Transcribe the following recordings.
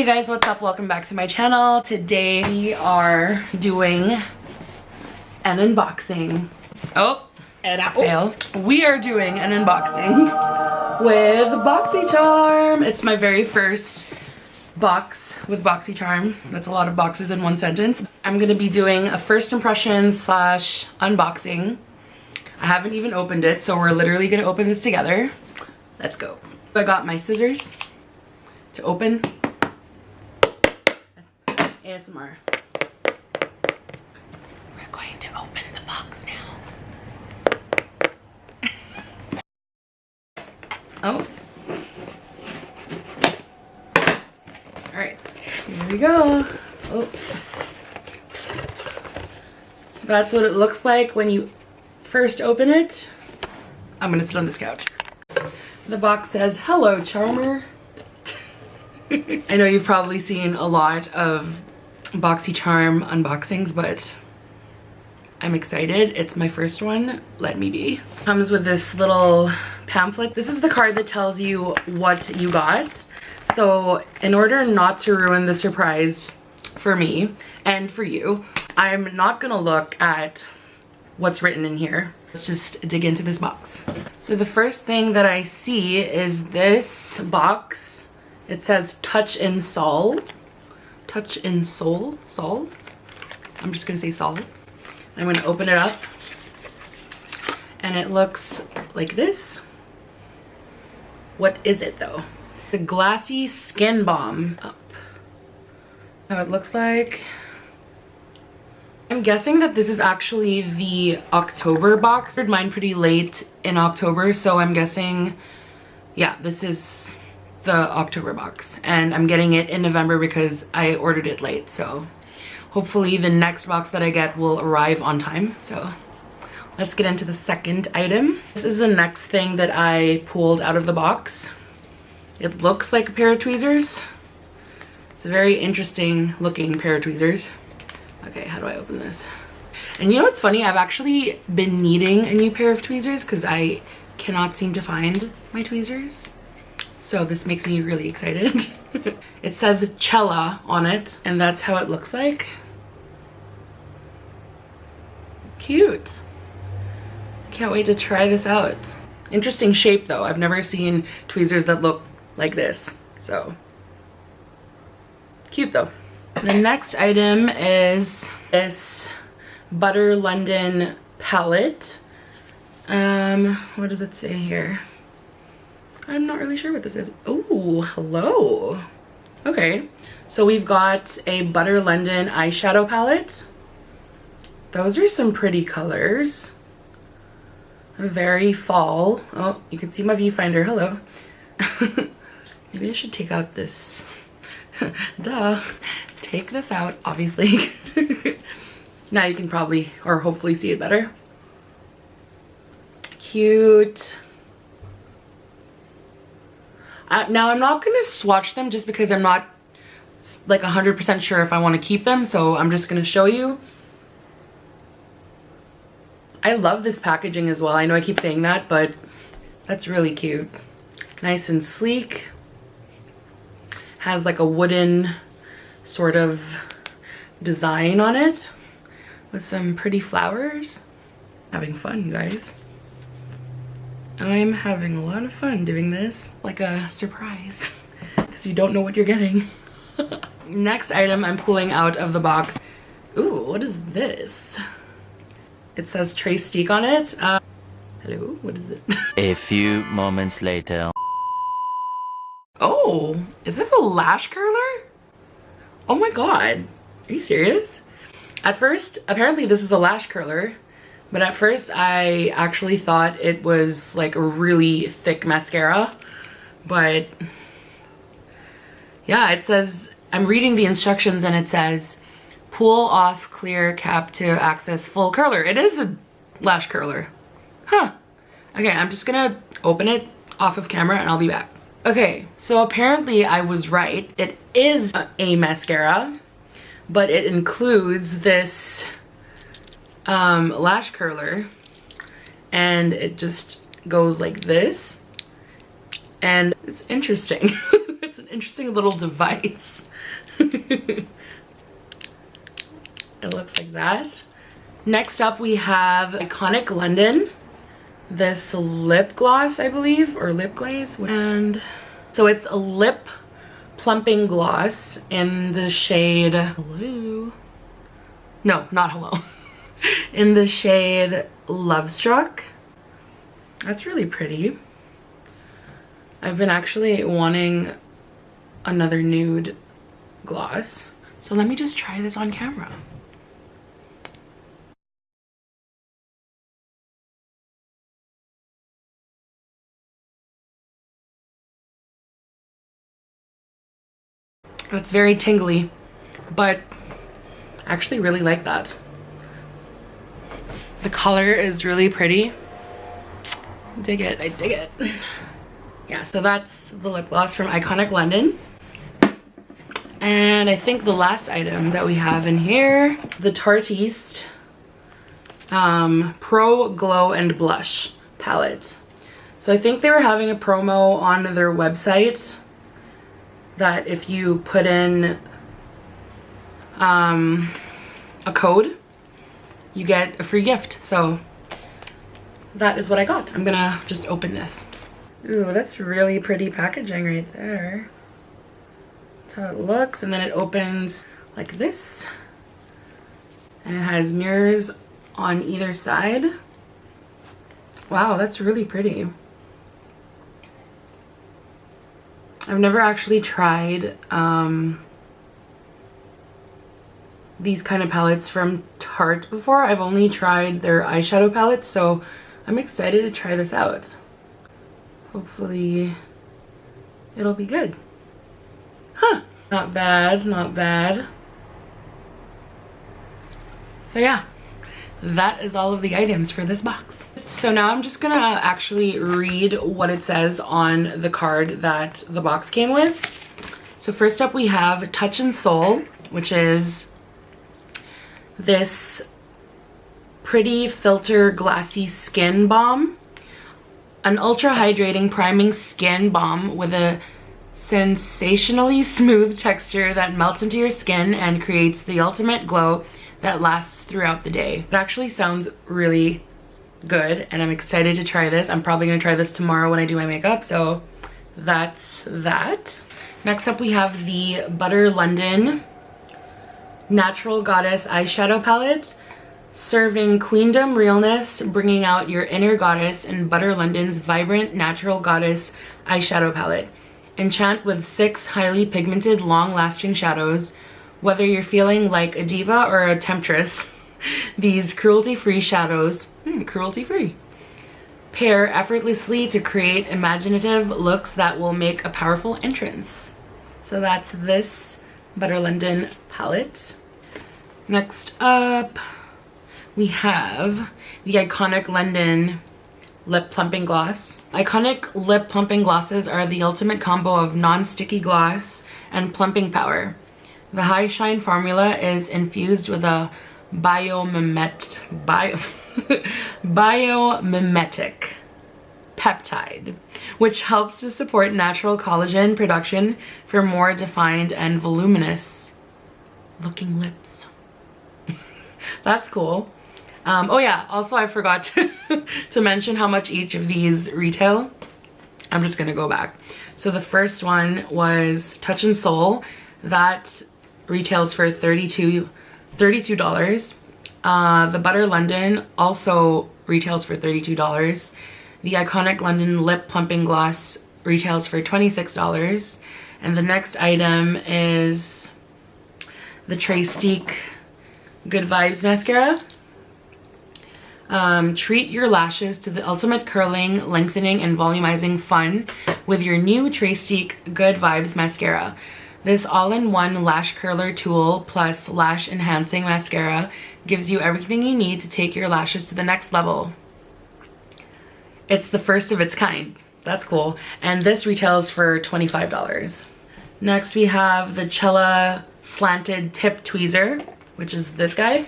Hey guys, what's up? Welcome back to my channel. Today we are doing an unboxing. Fail. We are doing an unboxing with Boxy Charm. It's my very first box with Boxy Charm. That's a lot of boxes in one sentence. I'm gonna be doing a first impression slash unboxing. I haven't even opened it, so we're literally gonna open this together. Let's go. I got my scissors to open. ASMR. We're going to open the box now. Oh. Alright, here we go. Oh. That's what it looks like when you first open it. I'm gonna sit on this couch. The box says, "Hello, Charmer." I know you've probably seen a lot of Boxy Charm unboxings, but I'm excited. It's my first one. Let me be. Comes with this little pamphlet. This is the card that tells you what you got. So in order not to ruin the surprise for me and for you, I'm not gonna look at what's written in here. Let's just dig into this box. So the first thing that I see is this box. It says Touch in Sol. Touch in Soul? Sol? I'm just gonna say Sol. I'm gonna open it up. And it looks like this. What is it though? The Glassy Skin Balm. Up. How it looks like. I'm guessing that this is actually the October box. I ordered mine pretty late in October, so I'm guessing, yeah, this is the October box. And I'm getting it in November because I ordered it late, so hopefully the next box that I get will arrive on time. So let's get into the second item. This is the next thing that I pulled out of the box. It looks like a pair of tweezers. It's a very interesting looking pair of tweezers. Okay, how do I open this? And you know what's funny? I've actually been needing a new pair of tweezers because I cannot seem to find my tweezers. So this makes me really excited. It says Cella on it, and that's how it looks like. Cute. Can't wait to try this out. Interesting shape though. I've never seen tweezers that look like this. So cute though. The next item is this Butter London palette. What does it say here? I'm not really sure what this is. Oh, hello. Okay, so we've got a Butter London eyeshadow palette. Those are some pretty colors. Very fall. Oh, you can see my viewfinder. Hello. Maybe I should take out this. Duh. Take this out, obviously. Now you can probably, or hopefully, see it better. Cute. Now I'm not gonna swatch them just because I'm not like 100% sure if I want to keep them, so I'm just gonna show you. I love this packaging as well. I know I keep saying that, but that's really cute. Nice and sleek. Has like a wooden sort of design on it with some pretty flowers. Having fun, you guys. I'm having a lot of fun doing this. Like a surprise, because you don't know what you're getting. Next item I'm pulling out of the box. Ooh, what is this? It says Trace Steak on it. Hello, what is it? A few moments later. Oh, is this a lash curler? Oh my god, are you serious? At first, apparently this is a lash curler, but at first I actually thought it was like a really thick mascara. But yeah, it says, I'm reading the instructions and it says, pull off clear cap to access full curler. It is a lash curler. Huh. Okay, I'm just gonna open it off of camera and I'll be back. Okay, so apparently I was right. It is a mascara, but it includes this lash curler, and it just goes like this, and it's interesting. It's an interesting little device. It looks like that. Next up we have Iconic London, this lip gloss, I believe, or lip glaze. And so it's a lip plumping gloss in the shade Hello. No, not Hello. In the shade Love Struck. That's really pretty. I've been actually wanting another nude gloss. So let me just try this on camera. It's very tingly, but I actually really like that. The color is really pretty. Dig it, I dig it. Yeah, so that's the lip gloss from Iconic London. And I think the last item that we have in here, the Tarte Pro Glow and Blush palette. So I think they were having a promo on their website that if you put in a code, you get a free gift. So that is what I got. I'm gonna just open this. Ooh, that's really pretty packaging right there. That's how it looks, and then it opens like this. And it has mirrors on either side. Wow, that's really pretty. I've never actually tried these kind of palettes from Tarte before. I've only tried their eyeshadow palettes, so I'm excited to try this out. Hopefully it'll be good. Huh, not bad, not bad. So yeah, that is all of the items for this box. So now I'm just gonna actually read what it says on the card that the box came with. So first up we have Touch and Soul, which is this pretty filter glassy skin balm. An ultra hydrating priming skin balm with a sensationally smooth texture that melts into your skin and creates the ultimate glow that lasts throughout the day. It actually sounds really good and I'm excited to try this. I'm probably gonna try this tomorrow when I do my makeup, so that's that. Next up we have the Butter London Natural Goddess Eyeshadow Palette, serving queendom realness, bringing out your inner goddess in Butter London's vibrant Natural Goddess Eyeshadow Palette. Enchant with 6 highly pigmented, long-lasting shadows. Whether you're feeling like a diva or a temptress, these cruelty-free shadows, cruelty-free, pair effortlessly to create imaginative looks that will make a powerful entrance. So that's this Butter London palette. Next up, we have the Iconic London Lip Plumping Gloss. Iconic lip plumping glosses are the ultimate combo of non-sticky gloss and plumping power. The high shine formula is infused with a biomimetic peptide, which helps to support natural collagen production for more defined and voluminous looking lips. That's cool. Oh yeah, also I forgot to mention how much each of these retail. I'm just gonna go back. So the first one was Touch and Soul. That retails for $32. The Butter London also retails for $32. The Iconic London Lip Plumping Gloss retails for $26. And the next item is the Tarte Good Vibes Mascara. Treat your lashes to the ultimate curling, lengthening, and volumizing fun with your new Tarte Good Vibes Mascara. This all-in-one lash curler tool plus lash enhancing mascara gives you everything you need to take your lashes to the next level. It's the first of its kind. That's cool. And this retails for $25. Next we have the Cella Slanted Tip Tweezer, which is this guy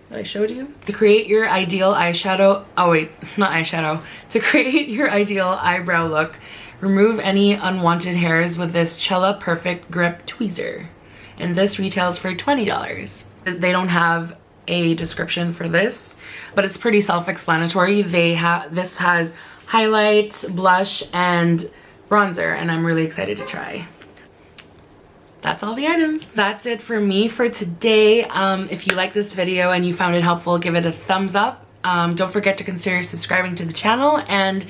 that I showed you. To create your ideal eyeshadow, oh wait, not eyeshadow. To create your ideal eyebrow look, remove any unwanted hairs with this Cella Perfect Grip Tweezer. and this retails for $20. They don't have a description for this, but it's pretty self-explanatory. This has highlight, blush, and bronzer, and I'm really excited to try. That's all the items. That's it for me for today. If you like this video and you found it helpful, give it a thumbs up. Don't forget to consider subscribing to the channel, and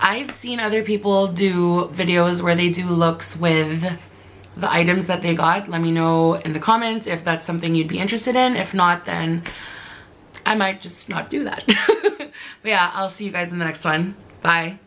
I've seen other people do videos where they do looks with the items that they got. Let me know in the comments if that's something you'd be interested in. If not, then I might just not do that. But yeah, I'll see you guys in the next one. Bye.